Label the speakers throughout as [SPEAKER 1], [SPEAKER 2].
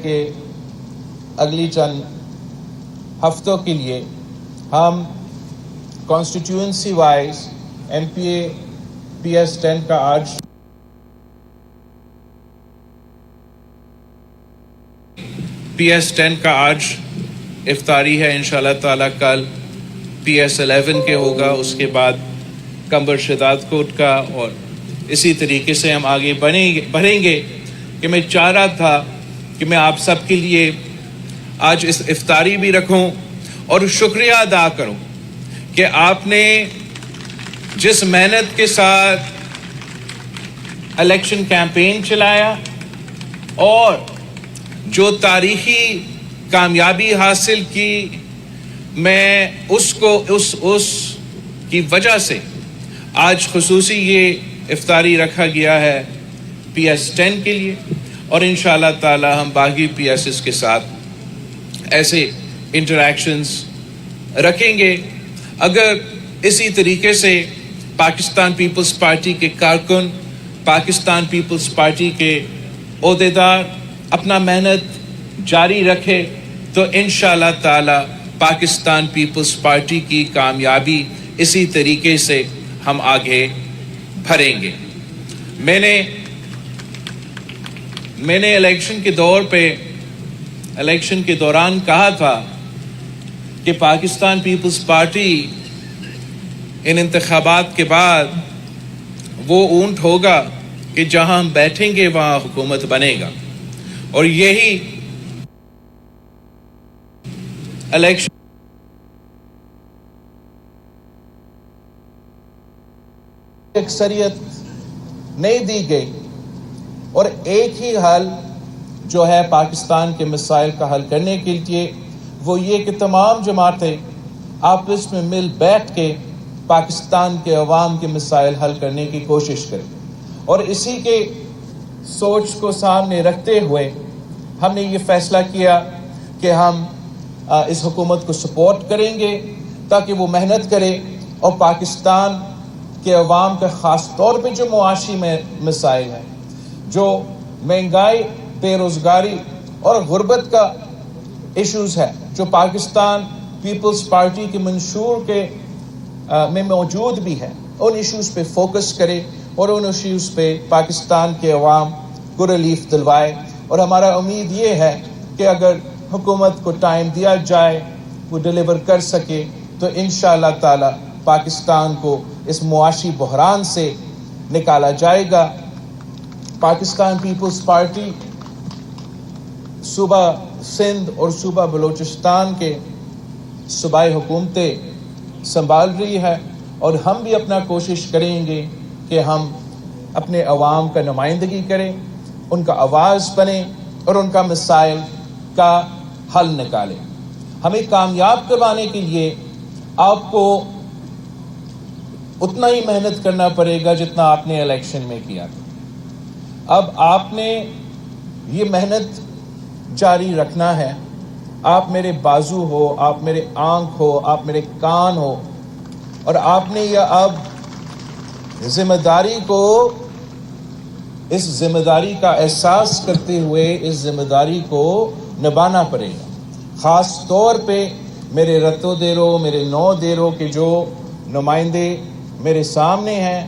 [SPEAKER 1] کہ اگلی چند ہفتوں کے لیے ہم کانسٹیٹیوئنسی وائز MPA PS10 کا آج PS10 کا آج افطاری ہے. انشاءاللہ تعالیٰ کل PS11 کے ہوگا, اس کے بعد کمبر شداد کوٹ کا, اور اسی طریقے سے ہم آگے بڑھیں گے. کہ میں چاہ رہا تھا کہ میں آپ سب کے لیے آج اس افطاری بھی رکھوں اور شکریہ ادا کروں کہ آپ نے جس محنت کے ساتھ الیکشن کیمپین چلایا اور جو تاریخی کامیابی حاصل کی, میں اس کی وجہ سے آج خصوصی یہ افطاری رکھا گیا ہے PS10 کے لیے, اور انشاءاللہ تعالی ہم باقی PSs کے ساتھ ایسے انٹریکشنز رکھیں گے. اگر اسی طریقے سے پاکستان پیپلز پارٹی کے کارکن, پاکستان پیپلز پارٹی کے عہدیدار اپنا محنت جاری رکھے تو انشاءاللہ تعالی پاکستان پیپلز پارٹی کی کامیابی اسی طریقے سے ہم آگے بڑھیں گے. میں نے الیکشن کے دوران کہا تھا کہ پاکستان پیپلز پارٹی ان انتخابات کے بعد وہ اونٹ ہوگا کہ جہاں ہم بیٹھیں گے وہاں حکومت بنے گا, اور یہی الیکشن اکثریت نہیں دی گئی, اور ایک ہی حل جو ہے پاکستان کے مسائل کا حل کرنے کے لیے وہ یہ کہ تمام جماعتیں آپس میں مل بیٹھ کے پاکستان کے عوام کے مسائل حل کرنے کی کوشش کریں. اور اسی کے سوچ کو سامنے رکھتے ہوئے ہم نے یہ فیصلہ کیا کہ ہم اس حکومت کو سپورٹ کریں گے تاکہ وہ محنت کرے اور پاکستان کے عوام کا خاص طور پہ جو معاشی میں مسائل ہیں, جو مہنگائی, بے روزگاری اور غربت کا ایشوز ہے, جو پاکستان پیپلز پارٹی کے منشور کے میں موجود بھی ہے, ان ایشوز پہ فوکس کرے اور ان ایشوز پہ پاکستان کے عوام کو ریلیف دلوائے. اور ہمارا امید یہ ہے کہ اگر حکومت کو ٹائم دیا جائے, وہ ڈیلیور کر سکے, تو انشاءاللہ تعالی پاکستان کو اس معاشی بحران سے نکالا جائے گا. پاکستان پیپلز پارٹی صوبہ سندھ اور صوبہ بلوچستان کے صوبائی حکومتیں سنبھال رہی ہے, اور ہم بھی اپنا کوشش کریں گے کہ ہم اپنے عوام کا نمائندگی کریں, ان کا آواز بنیں اور ان کا مسائل کا حل نکالیں. ہمیں کامیاب کروانے کے لیے آپ کو اتنا ہی محنت کرنا پڑے گا جتنا آپ نے الیکشن میں کیا تھا. اب آپ نے یہ محنت جاری رکھنا ہے. آپ میرے بازو ہو, آپ میرے آنکھ ہو, آپ میرے کان ہو, اور آپ نے یہ اب ذمہ داری کو, اس ذمہ داری کا احساس کرتے ہوئے اس ذمہ داری کو نبھانا پڑے گا. خاص طور پہ میرے رتو دیرو, میرے نو دیرو کے جو نمائندے میرے سامنے ہیں,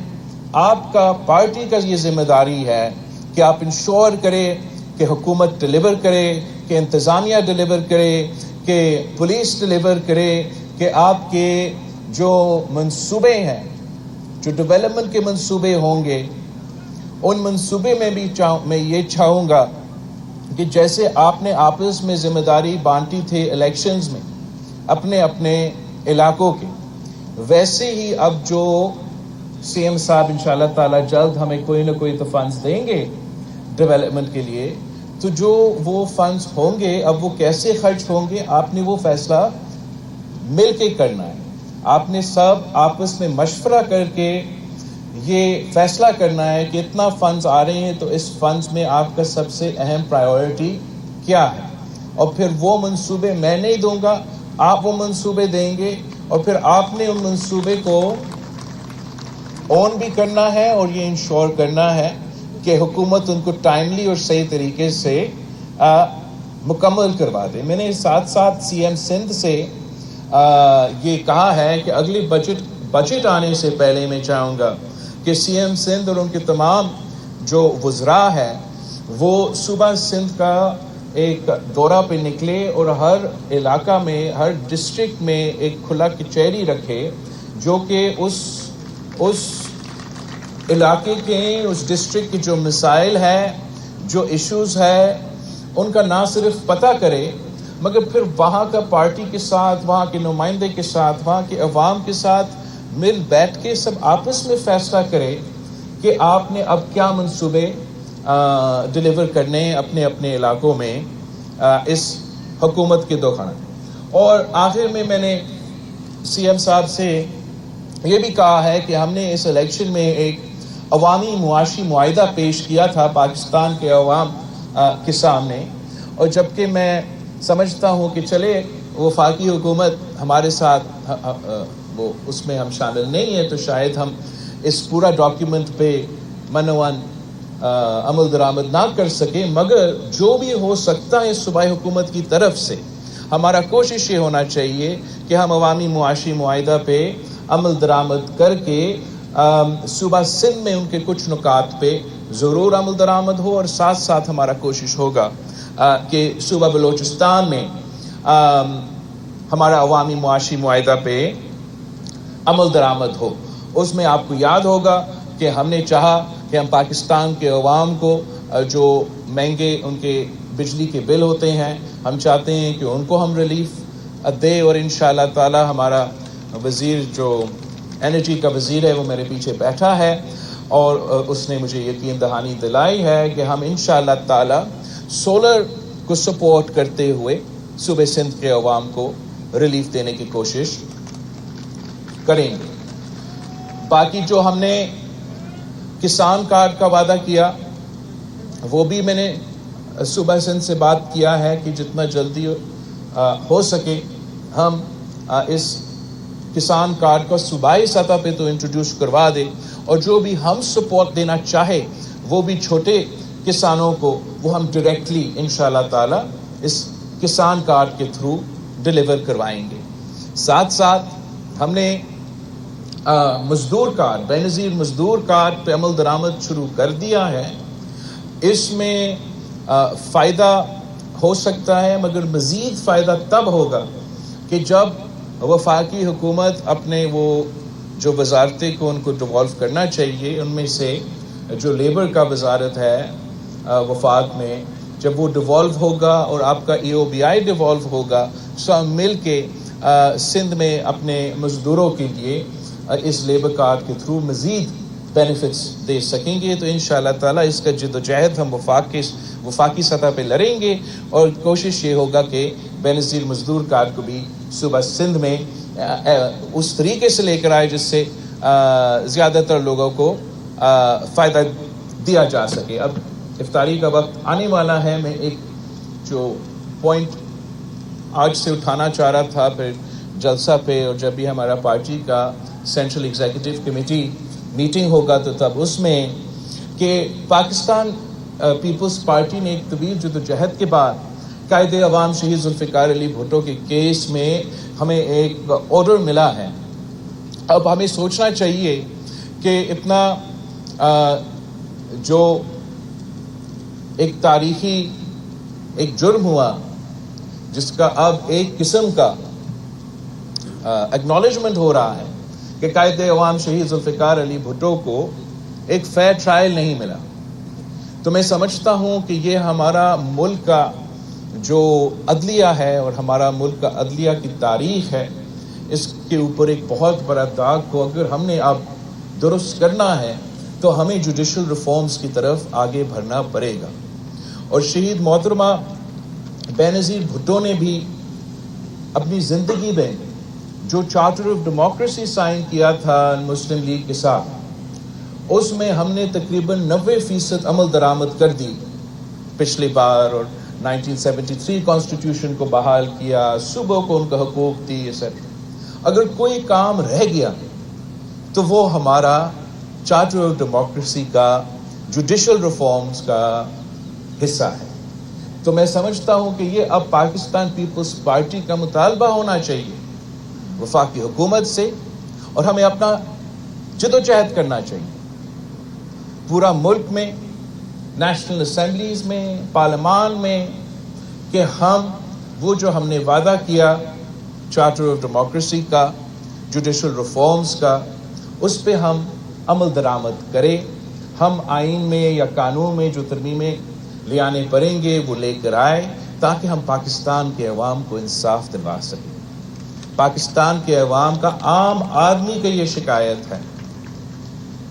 [SPEAKER 1] آپ کا پارٹی کا یہ ذمہ داری ہے کہ آپ انشور کرے کہ حکومت ڈیلیور کرے, کہ انتظامیہ ڈیلیور کرے, کہ پولیس ڈیلیور کرے, کہ آپ کے جو منصوبے ہیں, جو ڈیولپمنٹ کے منصوبے ہوں گے, ان منصوبے میں بھی میں یہ چاہوں گا کہ جیسے آپ نے آپس میں ذمہ داری بانٹی تھی الیکشنز میں اپنے اپنے علاقوں کے, ویسے ہی اب جو CM صاحب انشاءاللہ تعالی جلد ہمیں کوئی نہ کوئی تو فنڈز دیں گے ڈیولپمنٹ کے لیے, تو جو وہ فنڈز ہوں گے اب وہ کیسے خرچ ہوں گے آپ نے وہ فیصلہ مل کے کرنا ہے. آپ نے سب آپس میں مشورہ کر کے یہ فیصلہ کرنا ہے کہ اتنا فنڈز آ رہے ہیں تو اس فنڈز میں آپ کا سب سے اہم پرائیورٹی کیا ہے, اور پھر وہ منصوبے میں نہیں دوں گا, آپ وہ منصوبے دیں گے, اور پھر آپ نے ان منصوبے کو اون بھی کرنا ہے اور یہ انشور کرنا ہے کہ حکومت ان کو ٹائملی اور صحیح طریقے سے مکمل کروا دیں. میں نے ساتھ ساتھ سی ایم سندھ سے یہ کہا ہے کہ اگلی بجٹ آنے سے پہلے میں چاہوں گا کہ سی ایم سندھ اور ان کے تمام جو وزراء ہیں وہ صوبہ سندھ کا ایک دورہ پہ نکلے اور ہر علاقہ میں ہر ڈسٹرکٹ میں ایک کھلا کچہری رکھے جو کہ اس علاقے کے اس ڈسٹرکٹ کے جو مسائل ہے جو ایشوز ہے ان کا نہ صرف پتہ کرے مگر پھر وہاں کا پارٹی کے ساتھ وہاں کے نمائندے کے ساتھ وہاں کے عوام کے ساتھ مل بیٹھ کے سب آپس میں فیصلہ کرے کہ آپ نے اب کیا منصوبے ڈیلیور کرنے اپنے اپنے علاقوں میں اس حکومت کے دوران. اور آخر میں نے سی ایم صاحب سے یہ بھی کہا ہے کہ ہم نے اس الیکشن میں ایک عوامی معاشی معاہدہ پیش کیا تھا پاکستان کے عوام کے سامنے, اور جبکہ میں سمجھتا ہوں کہ چلے وفاقی حکومت ہمارے ساتھ وہ اس میں ہم شامل نہیں ہیں تو شاید ہم اس پورا ڈاکیومنٹ پہ منوان عمل درآمد نہ کر سکے, مگر جو بھی ہو سکتا ہے صوبائی حکومت کی طرف سے ہمارا کوشش یہ ہونا چاہیے کہ ہم عوامی معاشی معاہدہ پہ عمل درآمد کر کے صوبہ سندھ میں ان کے کچھ نکات پہ ضرور عمل درآمد ہو, اور ساتھ ساتھ ہمارا کوشش ہوگا کہ صوبہ بلوچستان میں ہمارا عوامی معاشی معاہدہ پہ عمل درآمد ہو. اس میں آپ کو یاد ہوگا کہ ہم نے چاہا کہ ہم پاکستان کے عوام کو جو مہنگے ان کے بجلی کے بل ہوتے ہیں ہم چاہتے ہیں کہ ان کو ہم ریلیف دے, اور انشاءاللہ تعالی ہمارا وزیر جو انرجی کا وزیر ہے وہ میرے پیچھے بیٹھا ہے اور اس نے مجھے یقین دہانی دلائی ہے کہ ہم انشاءاللہ تعالی سولر کو سپورٹ کرتے ہوئے صوبہ سندھ کے عوام کو ریلیف دینے کی کوشش کریں گے. باقی جو ہم نے کسان کارڈ کا وعدہ کیا وہ بھی میں نے صوبہ سندھ سے بات کیا ہے کہ جتنا جلدی ہو سکے ہم اس کسان کارڈ کو صوبائی سطح پہ تو انٹروڈیوس کروا دے, اور جو بھی ہم سپورٹ دینا چاہے وہ بھی چھوٹے کسانوں کو وہ ہم ڈائریکٹلی انشاءاللہ تعالی اس کسان کارڈ کے تھرو ڈیلیور کروائیں گے. ساتھ ساتھ ہم نے مزدور کارڈ بے نظیر مزدور کارڈ پہ عمل درآمد شروع کر دیا ہے. اس میں فائدہ ہو سکتا ہے مگر مزید فائدہ تب ہوگا کہ جب وفاقی حکومت اپنے وہ جو وزارتیں کو ان کو ڈیوالو کرنا چاہیے ان میں سے جو لیبر کا وزارت ہے وفاق میں جب وہ ڈیوالو ہوگا اور آپ کا EOBI ڈیوالو ہوگا تو ہم مل کے سندھ میں اپنے مزدوروں کے لیے اس لیبر کارڈ کے تھرو مزید بینیفٹس دے سکیں گے. تو انشاءاللہ تعالی اس کا جد و جہد ہم وفاقی سطح پہ لڑیں گے, اور کوشش یہ ہوگا کہ بے نظیر مزدور کارڈ کو بھی صوبہ سندھ میں اس طریقے سے لے کر آئے جس سے زیادہ تر لوگوں کو فائدہ دیا جا سکے. اب افطاری کا وقت آنے والا ہے. میں ایک جو پوائنٹ آج سے اٹھانا چاہ رہا تھا پھر جلسہ پہ, اور جب بھی ہمارا پارٹی کا سینٹرل ایگزیکٹو کمیٹی میٹنگ ہوگا تو تب اس میں کہ پاکستان پیپلز پارٹی نے ایک طویل جدوجہد کے بعد قائد عوام شہید ذوالفقار علی بھٹو کے کیس میں ہمیں ایک آرڈر ملا ہے. اب ہمیں سوچنا چاہیے کہ اتنا جو ایک تاریخی ایک جرم ہوا جس کا اب ایک قسم کا ایکنالجمنٹ ہو رہا ہے کہ قائد عوام شہید ذوالفقار علی بھٹو کو ایک فیئر ٹرائل نہیں ملا, تو میں سمجھتا ہوں کہ یہ ہمارا ملک کا جو عدلیہ ہے اور ہمارا ملک کا عدلیہ کی تاریخ ہے اس کے اوپر ایک بہت بڑا داغ کو اگر ہم نے اب درست کرنا ہے تو ہمیں جوڈیشل ریفارمز کی طرف آگے بڑھنا پڑے گا. اور شہید محترمہ بے نظیر بھٹو نے بھی اپنی زندگی میں جو چارٹر آف ڈیموکریسی سائن کیا تھا مسلم لیگ کے ساتھ اس میں ہم نے تقریباً 90% عمل درآمد کر دی پچھلی بار, اور 1973 کانسٹیٹیوشن کو بحال کیا, صوبوں کو ان کا حقوق دی ایسٹرا. اگر کوئی کام رہ گیا تو وہ ہمارا چارٹر آف ڈیموکریسی کا جوڈیشل ریفارمز کا حصہ ہے. تو میں سمجھتا ہوں کہ یہ اب پاکستان پیپلز پارٹی کا مطالبہ ہونا چاہیے وفاقی حکومت سے، اور ہمیں اپنا جدوجہد کرنا چاہیے پورا ملک میں، نیشنل اسمبلیز میں، پارلیمان میں، کہ ہم وہ جو ہم نے وعدہ کیا چارٹر آف ڈیموکریسی کا، جوڈیشل ریفارمز کا، اس پہ ہم عمل درآمد کریں. ہم آئین میں یا قانون میں جو ترمیمیں لے آنے پڑیں گے وہ لے کر آئے، تاکہ ہم پاکستان کے عوام کو انصاف دلوا سکیں. پاکستان کے عوام کا، عام آدمی کا یہ شکایت ہے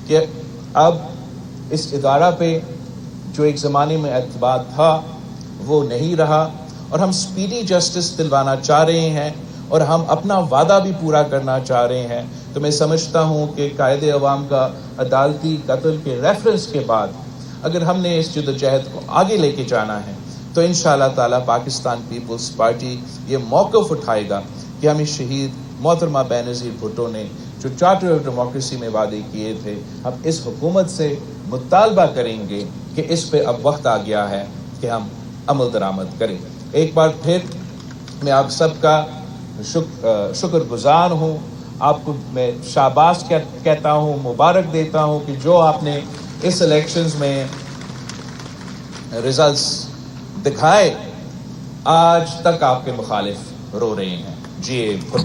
[SPEAKER 1] کہ اب اس ادارہ پہ جو ایک زمانے میں اعتماد تھا وہ نہیں رہا، اور ہم سپیڈی جسٹس دلوانا چاہ رہے ہیں، اور ہم اپنا وعدہ بھی پورا کرنا چاہ رہے ہیں. تو میں سمجھتا ہوں کہ قائد عوام کا عدالتی قتل کے ریفرنس کے بعد اگر ہم نے اس جدوجہد کو آگے لے کے جانا ہے تو انشاءاللہ تعالی پاکستان پیپلز پارٹی یہ موقف اٹھائے گا کہ ہمیں شہید محترمہ بینظیر بھٹو نے جو چارٹر آف ڈیموکریسی میں وعدے کیے تھے، ہم اس حکومت سے مطالبہ کریں گے کہ اس پہ اب وقت آ گیا ہے کہ ہم عمل درآمد کریں. ایک بار پھر میں آپ سب کا شکر گزار ہوں. آپ کو میں شاباش کہتا ہوں، مبارک دیتا ہوں کہ جو آپ نے اس الیکشنز میں ریزلٹس دکھائے، آج تک آپ کے مخالف رو رہے ہیں. جی بھٹو.